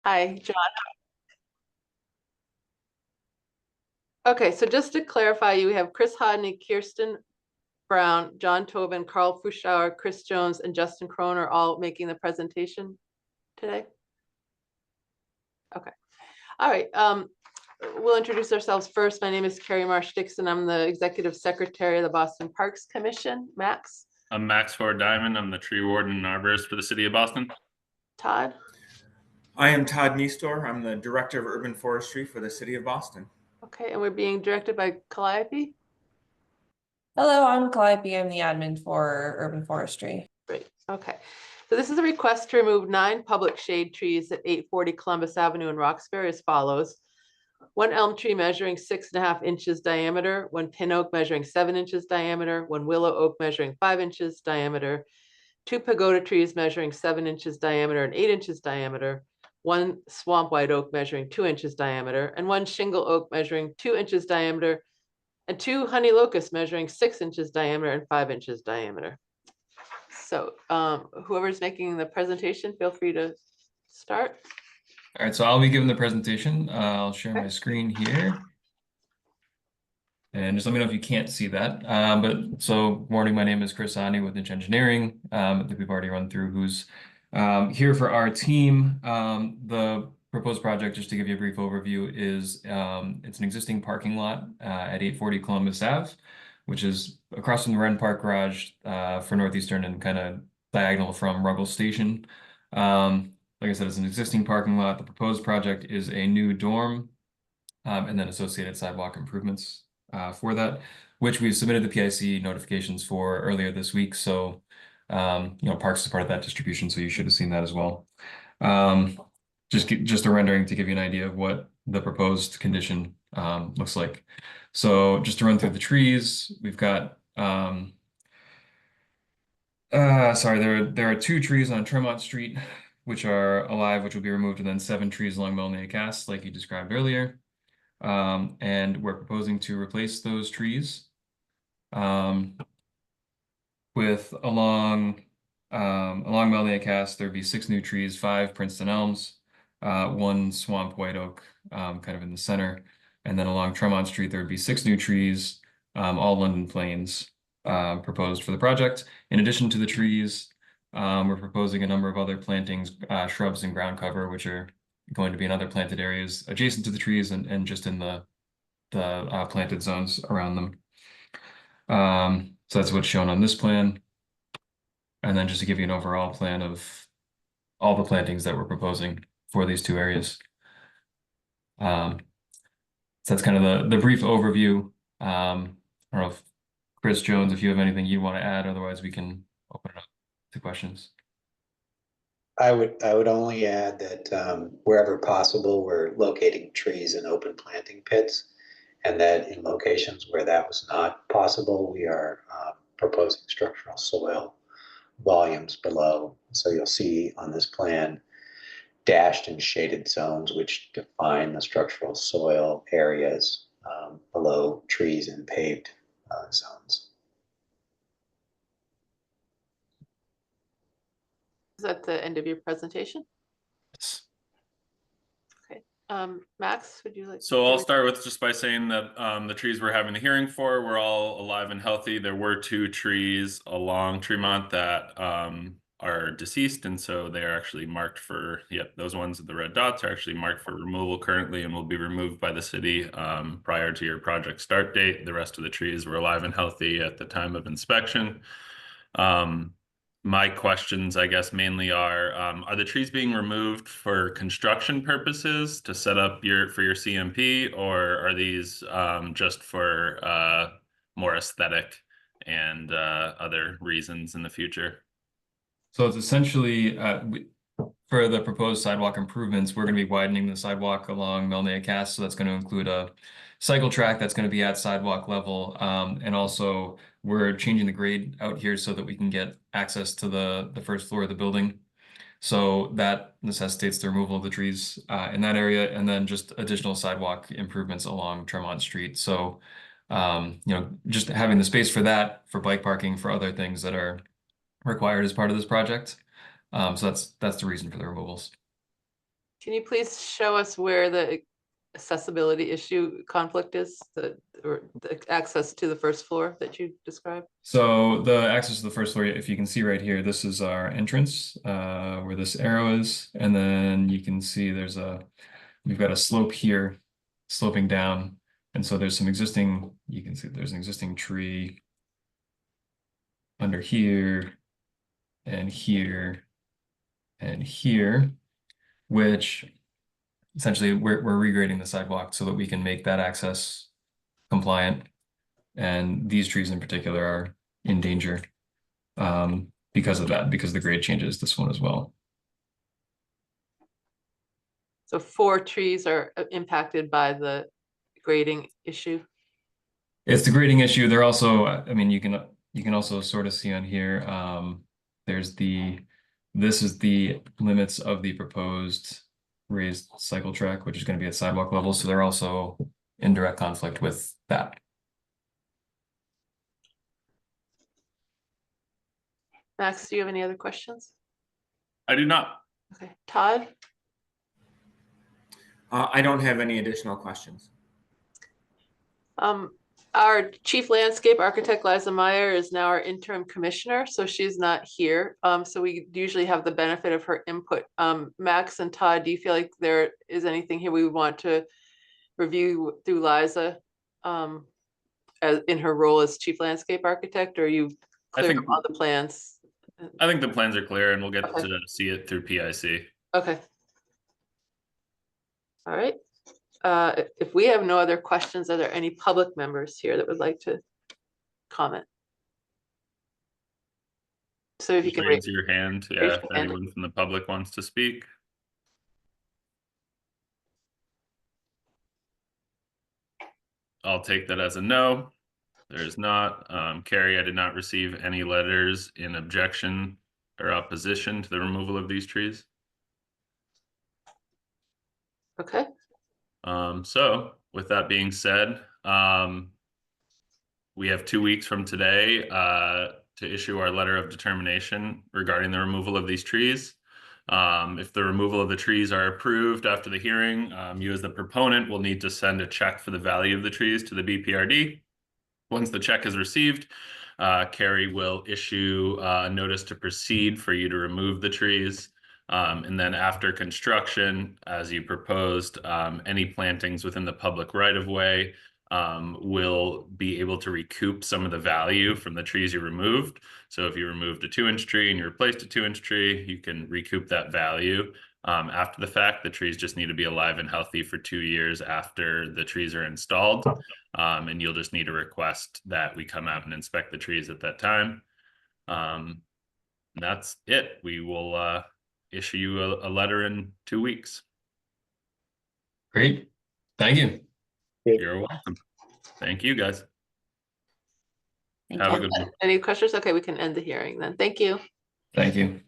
Hi, John. Okay, so just to clarify, you have Chris Hodney, Kirsten Brown, John Tobin, Carl Fuschauer, Chris Jones, and Justin Kroner all making the presentation today? Okay. All right. We'll introduce ourselves first. My name is Carrie Marsh Dixon. I'm the Executive Secretary of the Boston Parks Commission. Max? I'm Max Ford Diamond. I'm the tree warden and arborist for the city of Boston. Todd? I am Todd Niestor. I'm the Director of Urban Forestry for the City of Boston. Okay, and we're being directed by Calliope? Hello, I'm Calliope. I'm the admin for Urban Forestry. Great. Okay. So this is a request to remove 9 public shade trees at 840 Columbus Avenue in Roxbury as follows. 1 elm tree measuring 6.5 inches diameter, 1 pin oak measuring 7 inches diameter, 1 willow oak measuring 5 inches diameter, 2 pagoda trees measuring 7 inches diameter and 8 inches diameter, 1 swamp white oak measuring 2 inches diameter, and 1 shingle oak measuring 2 inches diameter, and 2 honey locusts measuring 6 inches diameter and 5 inches diameter. So whoever's making the presentation, feel free to start. All right, so I'll be giving the presentation. I'll share my screen here. And just let me know if you can't see that. Morning, my name is Chris Ani with Niche Engineering. I think we've already run through who's here for our team. The proposed project, just to give you a brief overview, is it's an existing parking lot at 840 Columbus Ave, which is across from the Ren Park Garage for Northeastern and kind of diagonal from Ruggles Station. Like I said, it's an existing parking lot. The proposed project is a new dorm and then associated sidewalk improvements for that, which we've submitted the PIC notifications for earlier this week. So, Parks is part of that distribution, so you should have seen that as well. Just a rendering to give you an idea of what the proposed condition looks like. So just to run through the trees, we've got there are 2 trees on Tremont Street which are alive, which will be removed, and then 7 trees along Melnia Cast, like you described earlier. And we're proposing to replace those trees with along Melnia Cast, there'd be 6 new trees, 5 Princeton elms, 1 swamp white oak, kind of in the center. And then along Tremont Street, there'd be 6 new trees, all London planes proposed for the project. In addition to the trees, we're proposing a number of other plantings, shrubs and ground cover, which are going to be in other planted areas adjacent to the trees and just in the planted zones around them. So that's what's shown on this plan. And then just to give you an overall plan of all the plantings that we're proposing for these 2 areas. So that's kind of the brief overview. I don't know if Chris Jones, if you have anything you want to add, otherwise we can open it up to questions. I would only add that wherever possible, we're locating trees in open planting pits, and that in locations where that was not possible, we are proposing structural soil volumes below. So you'll see on this plan dashed and shaded zones which define the structural soil areas below trees and paved zones. Is that the end of your presentation? Okay. Max, would you like? So I'll start with just by saying that the trees we're having the hearing for were all alive and healthy. There were 2 trees along Tremont that are deceased, and so they are actually marked for, those ones with the red dots are actually marked for removal currently and will be removed by the city prior to your project start date. The rest of the trees were alive and healthy at the time of inspection. My questions, I guess, mainly are the trees being removed for construction purposes to set up for your CMP, or are these just for more aesthetic and other reasons in the future? So it's essentially, for the proposed sidewalk improvements, we're going to be widening the sidewalk along Melnia Cast. So that's going to include a cycle track that's going to be at sidewalk level. And also we're changing the grade out here so that we can get access to the first floor of the building. So that necessitates the removal of the trees in that area, and then just additional sidewalk improvements along Tremont Street. So, just having the space for that, for bike parking, for other things that are required as part of this project. So that's the reason for the removals. Can you please show us where the accessibility issue conflict is, or the access to the first floor that you described? So the access to the first floor, if you can see right here, this is our entrance, where this arrow is, and then you can see we've got a slope here, sloping down, and so there's some existing. You can see there's an existing tree under here, and here, and here, which essentially we're regrading the sidewalk so that we can make that access compliant. And these trees in particular are in danger because of that, because the grade changes this one as well. So 4 trees are impacted by the grading issue. It's the grading issue. They're also, I mean, you can also sort of see on here, this is the limits of the proposed raised cycle track, which is going to be at sidewalk level. So they're also in direct conflict with that. Max, do you have any other questions? I do not. Okay, Todd? I don't have any additional questions. Our chief landscape architect, Liza Meyer, is now our interim commissioner, so she's not here. So we usually have the benefit of her input. Max and Todd, do you feel like there is anything here we would want to review through Liza in her role as chief landscape architect, or are you clear on the plans? I think the plans are clear and we'll get Okay. to see it through PIC. Okay. All right. If we have no other questions, are there any public members here that would like to comment? So if you can raise your hand, raise yeah, your if hand. anyone from the public wants to speak. I'll take that as a no. There's not. Carrie, I did not receive any letters in objection or opposition to the removal of these trees. Okay. So with that being said, we have 2 weeks from today to issue our letter of determination regarding the removal of these trees. If the removal of the trees are approved after the hearing, you as the proponent will need to send a check for the value of the trees to the BPRD. Once the check is received, Carrie will issue a notice to proceed for you to remove the trees. And then after construction, as you proposed, any plantings within the public right-of-way will be able to recoup some of the value from the trees you removed. So if you removed a 2-inch tree and you replaced a 2-inch tree, you can recoup that value. After the fact, the trees just need to be alive and healthy for 2 years after the trees are installed. And you'll just need to request that we come out and inspect the trees at that time. That's it. We will issue you a letter in 2 weeks. Great. Thank you. You're welcome. Thank you, guys. Thank Have you. a good one. Any questions? Okay, we can end the hearing then. Thank you. Thank you.